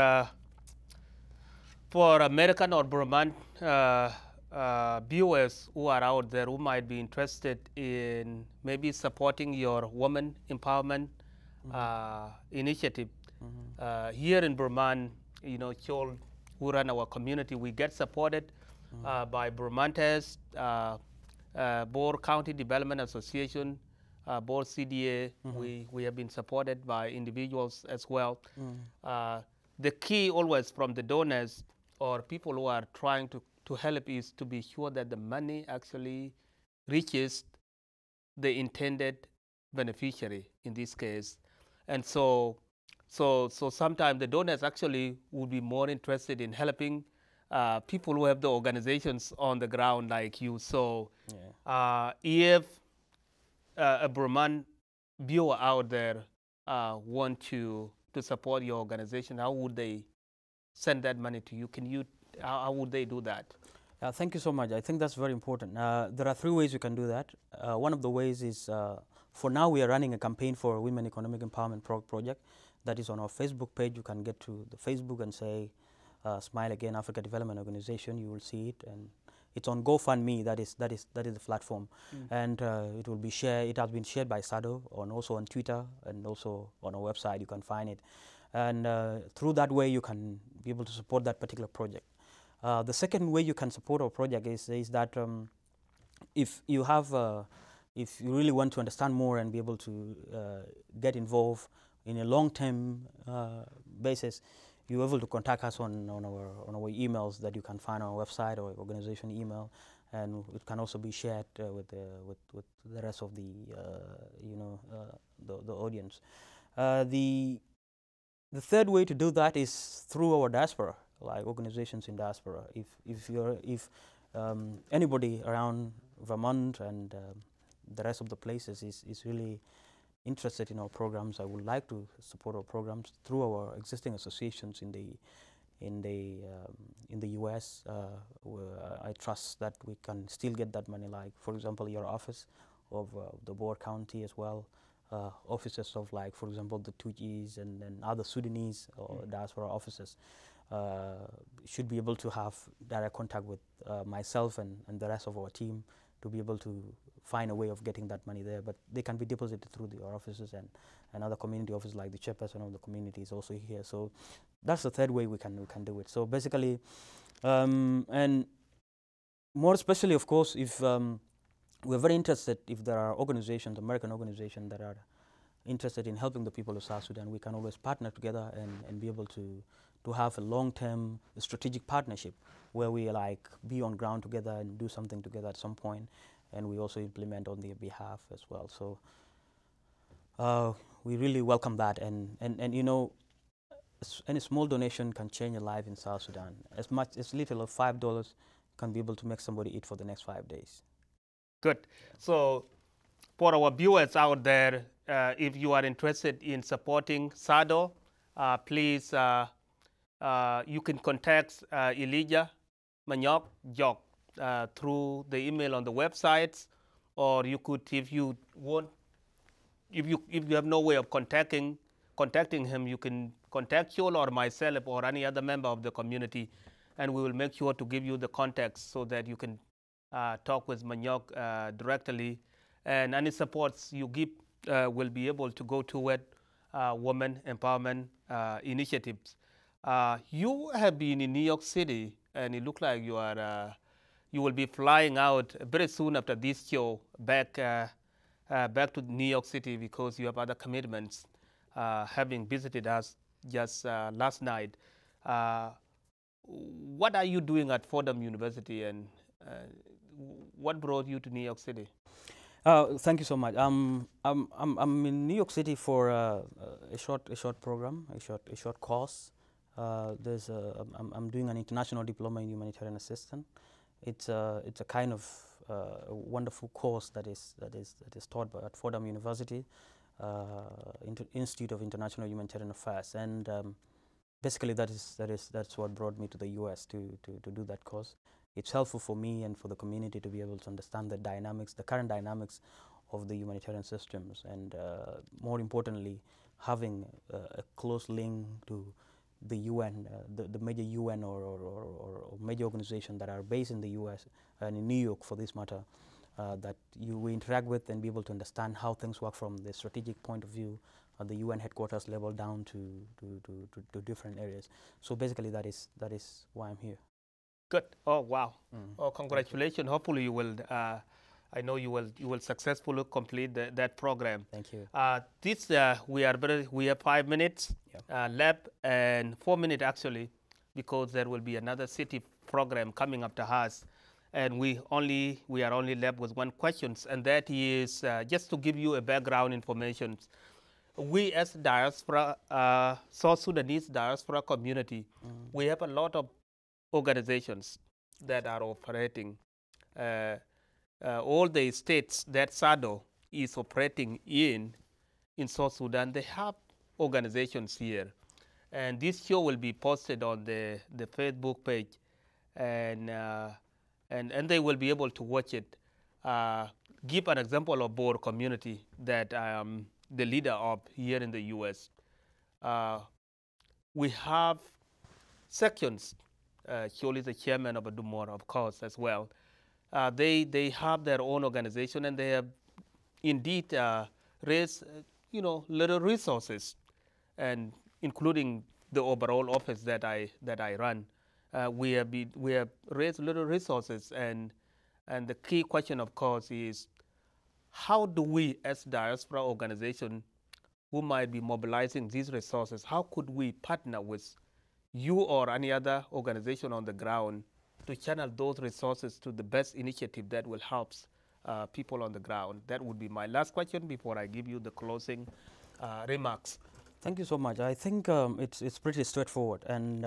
American or Burman viewers who are out there who might be interested in maybe supporting your women empowerment initiative, here in Burman, you know, Chol, who run our community, we get supported by Burmantes, Bor County Development Association, Bor CDA. We have been supported by individuals as well. The key always from the donors or people who are trying to help is to be sure that the money actually reaches the intended beneficiary in this case. And so sometimes the donors actually would be more interested in helping people who have the organizations on the ground like you. So if a Burman viewer out there want to support your organization, how would they send that money to you? How would they do that? Thank you so much. I think that's very important. There are three ways you can do that. One of the ways is, for now, we are running a campaign for Women Economic Empowerment Project that is on our Facebook page. You can get to the Facebook and say, Smile Again Africa Development Organization. You will see it, and it's on GoFundMe. That is the platform, and it will be shared. It has been shared by Sado, and also on Twitter, and also on our website. You can find it, and through that way you can be able to support that particular project. The second way you can support our project is that if you really want to understand more and be able to get involved in a long-term basis, you're able to contact us on our emails that you can find on our website or organization email, and it can also be shared with the rest of the the audience. The third way to do that is through our diaspora, like organizations in diaspora. If anybody around Vermont and the rest of the places is really interested in our programs, I would like to support our programs through our existing associations in the U.S. I trust that we can still get that money. Like, for example, your office of the Boer County as well, offices of, like, for example, the Tujis and other Sudanese or diaspora offices should be able to have direct contact with myself and the rest of our team to be able to find a way of getting that money there. But they can be deposited through our offices and other community offices, like the chairperson of the community is also here. So that's the third way we can do it. So basically, and more especially, of course, if we're very interested, if there are organizations, American organizations, that are interested in helping the people of South Sudan, we can always partner together and be able to have a long-term strategic partnership where we like be on ground together and do something together at some point, and we also implement on their behalf as well. So we really welcome that, and you know, any small donation can change a life in South Sudan. As little as $5 can be able to make somebody eat for the next 5 days. Good. So for our viewers out there, if you are interested in supporting SADO, please, you can contact Elijah Manyok Jok through the email on the websites, or you could, if you want, if you have no way of contacting him, you can contact Yul or myself or any other member of the community, and we will make sure to give you the contacts so that you can talk with Manyok directly, and any supports you give will be able to go toward women empowerment initiatives. You have been in New York City, and it looks like you will be flying out very soon after this show back to New York City because you have other commitments, having visited us just last night. What are you doing at Fordham University, and what brought you to New York City? Thank you so much. I'm in New York City for a short program, a short course. I'm doing an international diploma in humanitarian assistance. It's a kind of a wonderful course that is taught at Fordham University, Institute of International Humanitarian Affairs, and basically that's what brought me to the U.S. to do that course. It's helpful for me and for the community to be able to understand the dynamics, the current dynamics of the humanitarian systems, and more importantly, having a close link to the UN, the major UN or major organizations that are based in the US and in New York, for this matter, that we interact with and be able to understand how things work from the strategic point of view at the UN headquarters level down to different areas. So basically, that is why I'm here. Good. Oh, wow. Oh, congratulations. Hopefully you will, I know you will successfully complete that program. Thank you. We have 5 minutes Yep. left, and 4 minutes actually, because there will be another city program coming after us. And we are only left with one question, and that is just to give you a background information. We as diaspora, South Sudanese diaspora community, we have a lot of organizations that are operating. All the states that SADO is operating in South Sudan, they have organizations here. And this show will be posted on the Facebook page, and they will be able to watch it. Give an example of Boer community that I am the leader of here in the US. We have sections. Shirley is the chairman of Adumor, of course, as well. They have their own organization, and they have indeed raised, little resources, and including the overall office that I run. We have raised little resources, and the key question, of course, is how do we, as diaspora organization, who might be mobilizing these resources, how could we partner with you or any other organization on the ground to channel those resources to the best initiative that will help people on the ground. That would be my last question before I give you the closing remarks. Thank you so much. I think it's pretty straightforward, and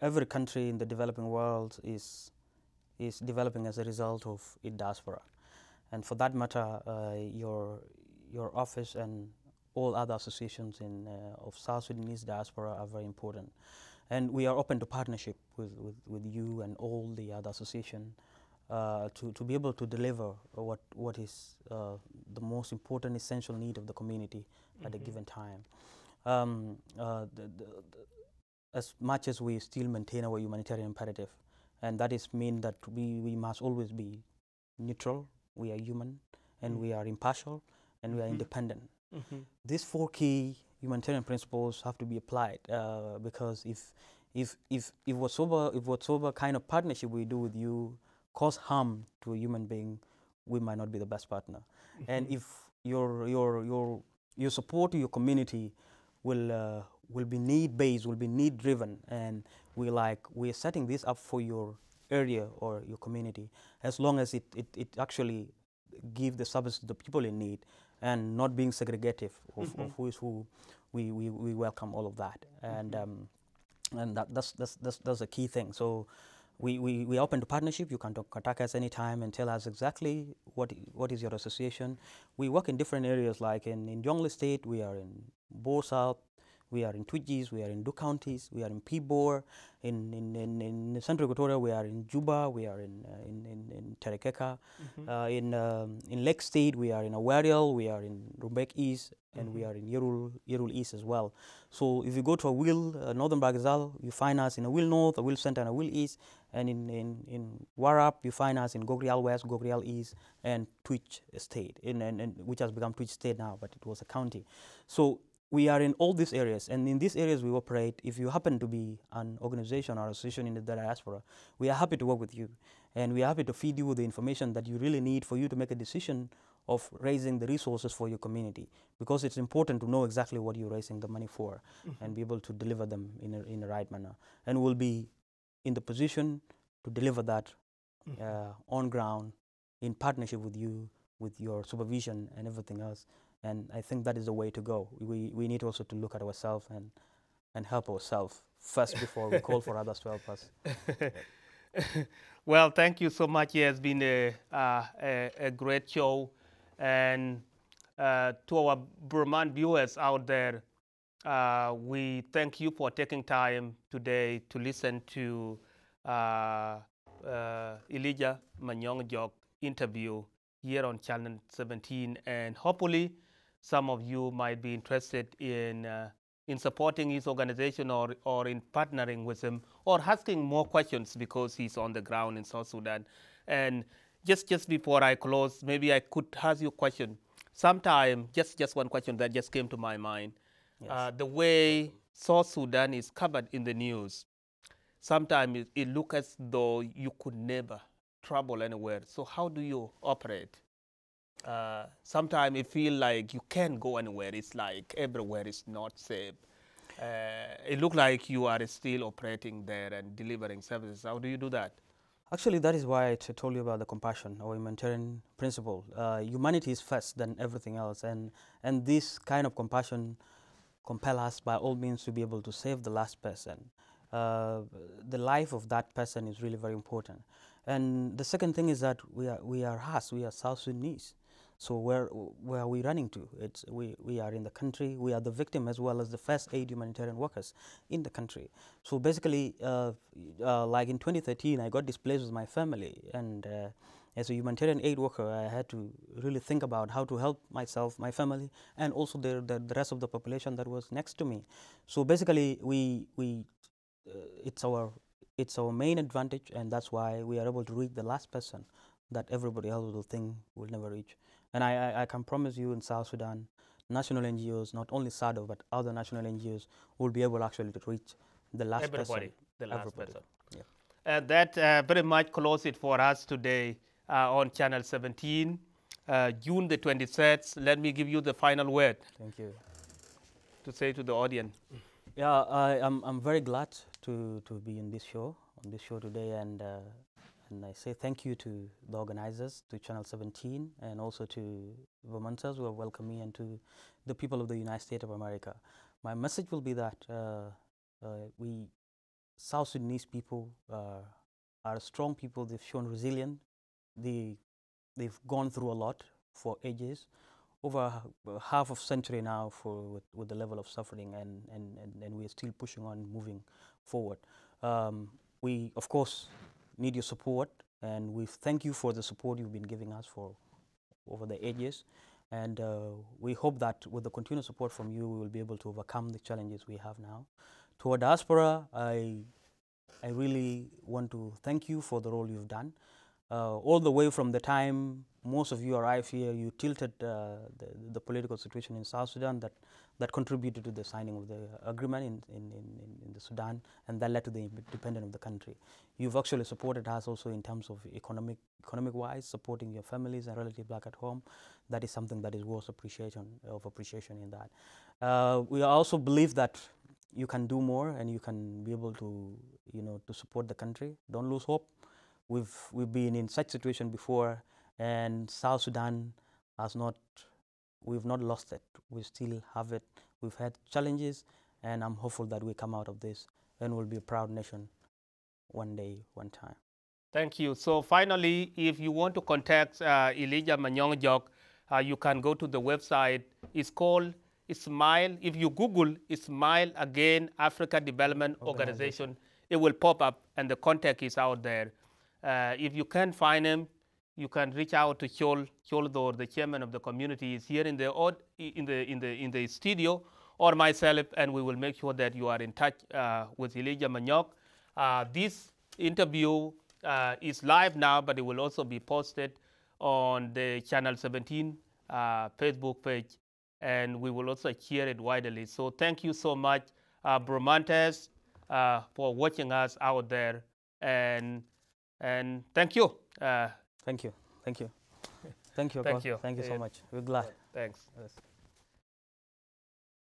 every country in the developing world is developing as a result of its diaspora, and for that matter, your office and all other associations of South Sudanese diaspora are very important, and we are open to partnership with you and all the other associations to be able to deliver what is the most important essential need of the community at a given time. As much as we still maintain our humanitarian imperative, and that is mean that we must always be neutral, we are human, and we are impartial, and we are independent. These 4 key humanitarian principles have to be applied because if whatsoever kind of partnership we do with you cause harm to a human being, we might not be the best partner. And if your support to your community will be need-based, will be need-driven, and we're setting this up for your area or your community, as long as it actually give the service to the people in need and not being segregative of who is who, we welcome all of that, and that's a key thing. So we are open to partnership. You can contact us anytime and tell us exactly what is your association. We work in different areas, like in Jonglei State, we are in Bor South, we are in Twigis, we are in Duke counties, we are in Pibor, in Central Equatoria, we are in Juba, we are in Terekeka, in Lake State, we are in Awarial, we are in Rumbek East, and we are in Yerul East as well. So if you go to Awil, Northern Bagazal, you find us in Awil North, Awil Center, and Awil East, and in Warrap, you find us in Gogrial West, Gogrial East, and Twitch State, which has become Twitch State now, but it was a county. So we are in all these areas, and in these areas we operate. If you happen to be an organization or association in the diaspora, we are happy to work with you, and we are happy to feed you with the information that you really need for you to make a decision of raising the resources for your community, because it's important to know exactly what you're raising the money for and be able to deliver them in the right manner. And we'll be in the position to deliver that on ground in partnership with you, with your supervision and everything else. And I think that is the way to go. We need also to look at ourselves and help ourselves first before we call for others to help us. Well, thank you so much. It has been a great show. And to our Burman viewers out there, we thank you for taking time today to listen to Elijah Manyongjok interview here on Channel 17, and hopefully some of you might be interested in supporting his organization or in partnering with him or asking more questions, because he's on the ground in South Sudan. And just before I close, maybe I could ask you a question. Sometime, just one question that just came to my mind. Yes. The way South Sudan is covered in the news, sometimes it looks as though you could never travel anywhere. So how do you operate? Sometimes it feels like you can't go anywhere. It's like everywhere is not safe. It looks like you are still operating there and delivering services. How do you do that? Actually, that is why I told you about the compassion, our humanitarian principle. Humanity is first than everything else, and this kind of compassion compels us by all means to be able to save the last person. The life of that person is really very important. And the second thing is that we are South Sudanese. So where are we running to? We are in the country. We are the victim as well as the first aid humanitarian workers in the country. So basically, like in 2013, I got displaced with my family, and as a humanitarian aid worker, I had to really think about how to help myself, my family, and also the rest of the population that was next to me. So basically, it's our main advantage, and that's why we are able to reach the last person that everybody else will think will never reach. And I can promise you, in South Sudan, national NGOs, not only SADO, but other national NGOs, will be able actually to reach the last person. The last person. Yeah. And that very much closes it for us today on Channel 17, June the 23rd. Let me give you the final word. Thank you. To say to the audience. Yeah, I'm very glad to be in this show, today, and I say thank you to the organizers, to Channel 17, and also to Vermonters who have welcomed me, and to the people of the United States of America. My message will be that we South Sudanese people are strong people. They've shown resilience. They've gone through a lot for ages, over half of century now with the level of suffering, and we're still pushing on, moving forward. We, of course, need your support, and we thank you for the support you've been giving us for over the ages. And we hope that with the continued support from you, we will be able to overcome the challenges we have now. To our diaspora, I really want to thank you for the role you've done. All the way from the time most of you arrived here, you tilted the political situation in South Sudan that contributed to the signing of the agreement in the Sudan, and that led to the independence of the country. You've actually supported us also in terms of economic-wise, supporting your families and relatives back at home. That is something that is worth appreciation in that. We also believe that you can do more, and you can be able to, to support the country. Don't lose hope. We've been in such situation before, and South Sudan we've not lost it. We still have it. We've had challenges, and I'm hopeful that we come out of this and we'll be a proud nation one day, one time. Thank you. So finally, if you want to contact Elijah Manyongjok, you can go to the website. It's called Smile. If you Google Smile Again Africa Development Organization, it will pop up, and the contact is out there. If you can't find him, you can reach out to Choldor, the chairman of the community, is here in the studio, or myself, and we will make sure that you are in touch with Elijah Manyok. This interview is live now, but it will also be posted on the Channel 17 Facebook page, and we will also share it widely. So thank you so much, Bromantes, for watching us out there, and thank you. Thank you. Thank you. Thank you. Thank you. Thank you so much. We're glad. Thanks. Yes.